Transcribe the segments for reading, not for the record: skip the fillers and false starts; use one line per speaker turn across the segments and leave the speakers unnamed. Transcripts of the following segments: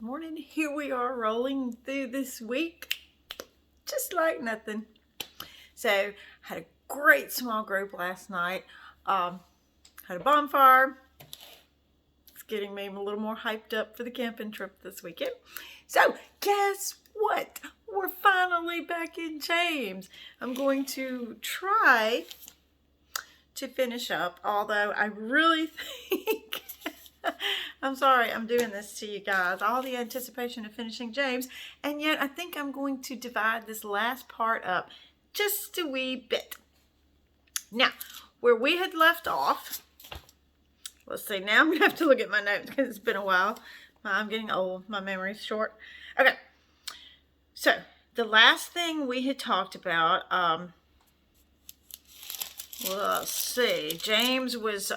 Morning. Here we are rolling through this week just like nothing. So had a great small group last night. Had a bonfire. It's getting me a little more hyped up for the camping trip this weekend. So guess what? We're finally back in James. I'm going to try to finish up, although I really think I'm sorry I'm doing this to you guys, all the anticipation of finishing James, and yet I think I'm going to divide this last part up just a wee bit. Now, where we had left off, let's see, now I'm going to have to look at my notes because it's been a while. I'm getting old, my memory's short. Okay, so the last thing we had talked about, let's see, James was,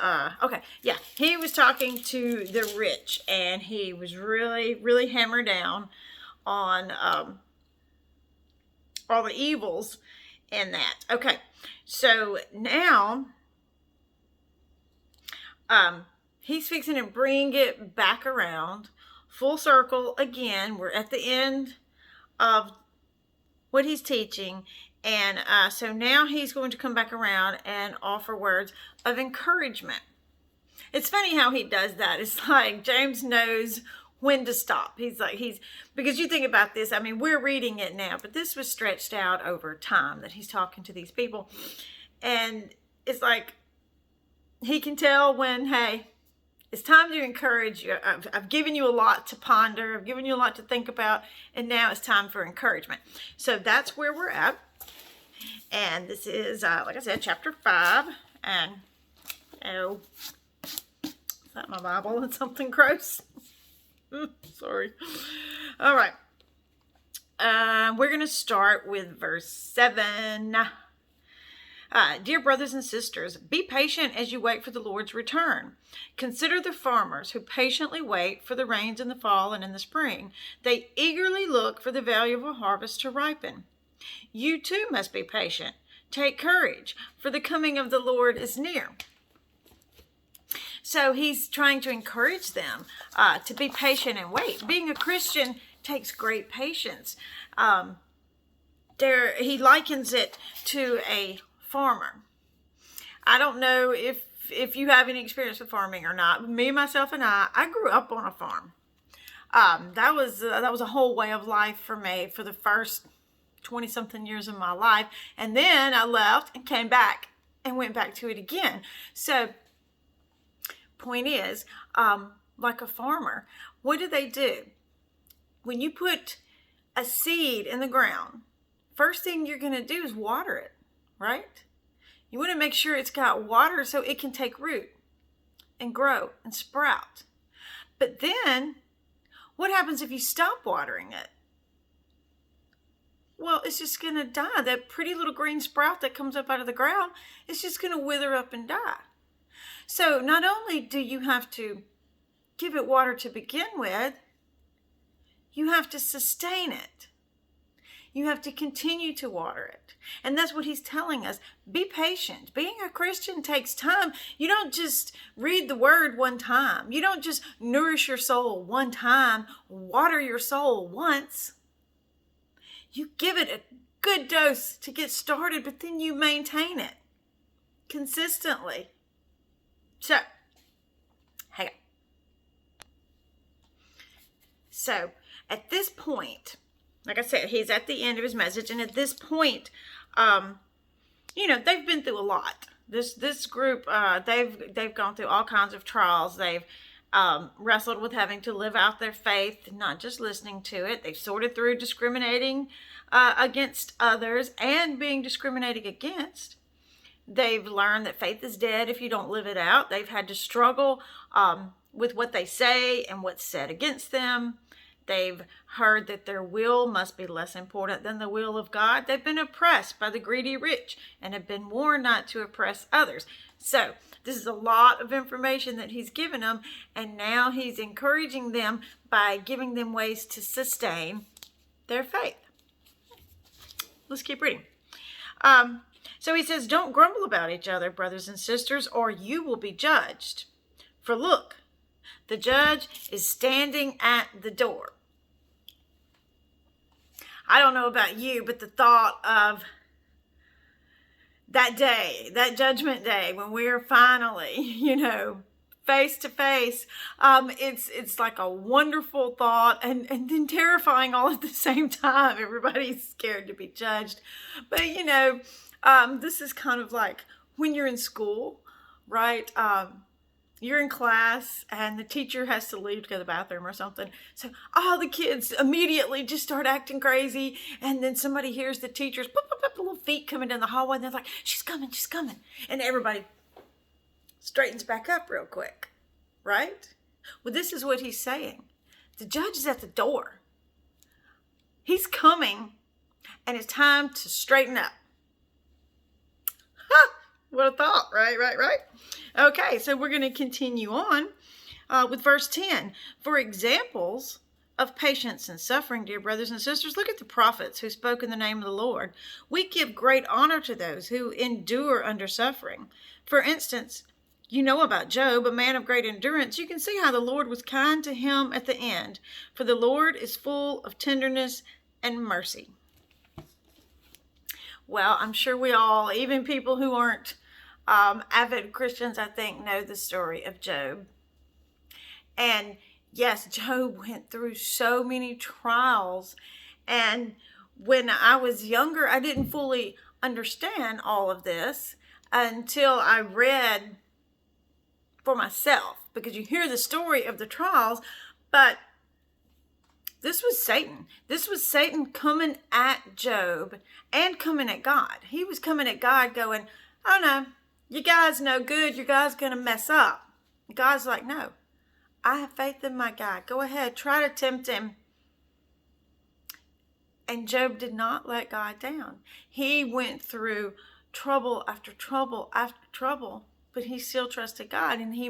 he was talking to the rich, and he was really hammered down on all the evils in that. Okay, so now he's fixing to bring it back around, full circle again. We're at the end of what he's teaching. And so now he's going to come back around and offer words of encouragement. It's funny how he does that. It's like James knows when to stop. Because you think about this, I mean, we're reading it now, but this was stretched out over time that he's talking to these people. And it's like he can tell when, hey, it's time to encourage you. I've given you a lot to ponder. I've given you a lot to think about. And now it's time for encouragement. So that's where we're at. And this is, like I said, chapter 5. And, oh, is that my Bible and something gross? Sorry. All right. We're going to start with verse 7. Dear brothers and sisters, be patient as you wait for the Lord's return. Consider the farmers who patiently wait for the rains in the fall and in the spring. They eagerly look for the valuable harvest to ripen. You too must be patient. Take courage, for the coming of the Lord is near. So he's trying to encourage them to be patient and wait. Being a Christian takes great patience. He likens it to a farmer. I don't know if you have any experience with farming or not. Me, myself, and I grew up on a farm. That was a whole way of life for me for the first 20-something years of my life. And then I left and came back and went back to it again. So, point is, like a farmer, what do? When you put a seed in the ground, first thing you're going to do is water it, right? You want to make sure it's got water so it can take root and grow and sprout. But then, what happens if you stop watering it? Well, it's just going to die. That pretty little green sprout that comes up out of the ground, it's just going to wither up and die. So not only do you have to give it water to begin with, you have to sustain it. You have to continue to water it. And that's what he's telling us. Be patient. Being a Christian takes time. You don't just read the word one time. You don't just nourish your soul one time, water your soul once. You give it a good dose to get started, but then you maintain it consistently. So, hang on. So, at this point, like I said, he's at the end of his message, and at this point, they've been through a lot. This group, they've gone through all kinds of trials. They've wrestled with having to live out their faith, not just listening to it. They've sorted through discriminating against others and being discriminated against. They've learned that faith is dead if you don't live it out. They've had to struggle with what they say and what's said against them. They've heard that their will must be less important than the will of God. They've been oppressed by the greedy rich and have been warned not to oppress others. So this is a lot of information that he's given them, and now he's encouraging them by giving them ways to sustain their faith. Let's keep reading. So he says, don't grumble about each other, brothers and sisters, or you will be judged. For look, The judge is standing at the door. I don't know about you, but the thought of that day, that judgment day, when we're finally, face to face, it's like a wonderful thought and then terrifying all at the same time. Everybody's scared to be judged. But, this is kind of like when you're in school, right? You're in class and the teacher has to leave to go to the bathroom or something. So all the kids immediately just start acting crazy. And then somebody hears the teacher's little feet coming down the hallway. And they're like, she's coming. And everybody straightens back up real quick, right? Well, this is what he's saying. The judge is at the door. He's coming and it's time to straighten up. Ha! What a thought, right? Okay, so we're going to continue on with verse 10. For examples of patience and suffering, dear brothers and sisters, look at the prophets who spoke in the name of the Lord. We give great honor to those who endure under suffering. For instance, you know about Job, a man of great endurance. You can see how the Lord was kind to him at the end. For the Lord is full of tenderness and mercy. Well, I'm sure we all, even people who aren't avid Christians, I think, know the story of Job. And yes, Job went through so many trials. And when I was younger, I didn't fully understand all of this until I read for myself, because you hear the story of the trials, but this was Satan. This was Satan coming at Job and coming at God. He was coming at God going, oh no, you guys no good. You guys going to mess up. God's like, no, I have faith in my God. Go ahead, try to tempt him. And Job did not let God down. He went through trouble after trouble after trouble, but he still trusted God and he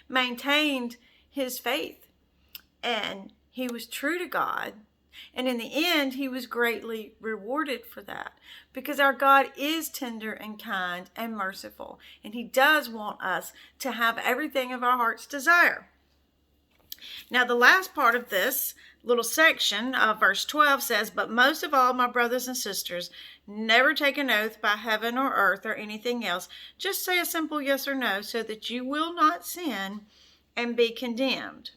maintained his faith. And he was true to God. And in the end, he was greatly rewarded for that, because our God is tender and kind and merciful. And he does want us to have everything of our heart's desire. Now, the last part of this little section of verse 12 says, but most of all, my brothers and sisters, never take an oath by heaven or earth or anything else. Just say a simple yes or no so that you will not sin and be condemned.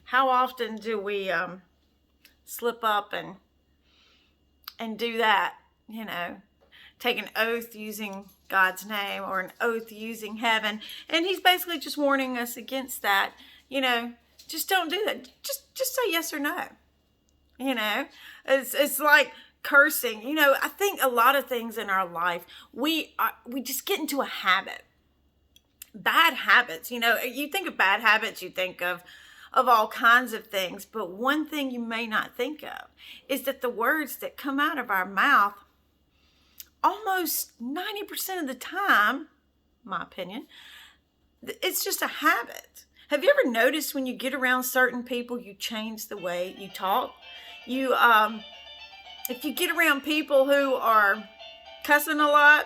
How often do we slip up and do that, take an oath using God's name or an oath using heaven? And he's basically just warning us against that. Just don't do that. Just say yes or no. It's like cursing. I think a lot of things in our life, we just get into a habit. Bad habits. You think of bad habits, you think of all kinds of things. But one thing you may not think of is that the words that come out of our mouth, almost 90% of the time, my opinion, it's just a habit. Have you ever noticed when you get around certain people, you change the way you talk? If you get around people who are cussing a lot,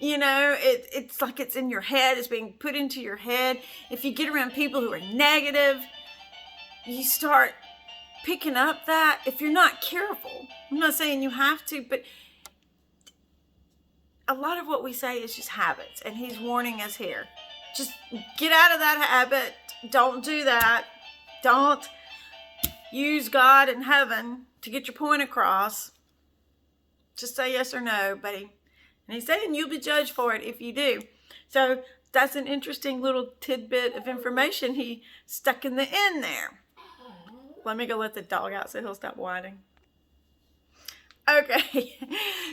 it's like it's in your head. It's being put into your head. If you get around people who are negative, you start picking up that if you're not careful. I'm not saying you have to, but a lot of what we say is just habits. And he's warning us here. Just get out of that habit. Don't do that. Don't use God and heaven to get your point across. Just say yes or no, buddy. And he's saying you'll be judged for it if you do. So that's an interesting little tidbit of information he stuck in the end there. Let me go let the dog out so he'll stop whining. Okay,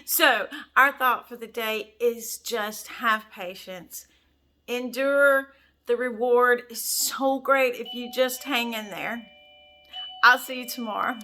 so our thought for the day is just have patience. Endure. The reward is so great if you just hang in there. I'll see you tomorrow.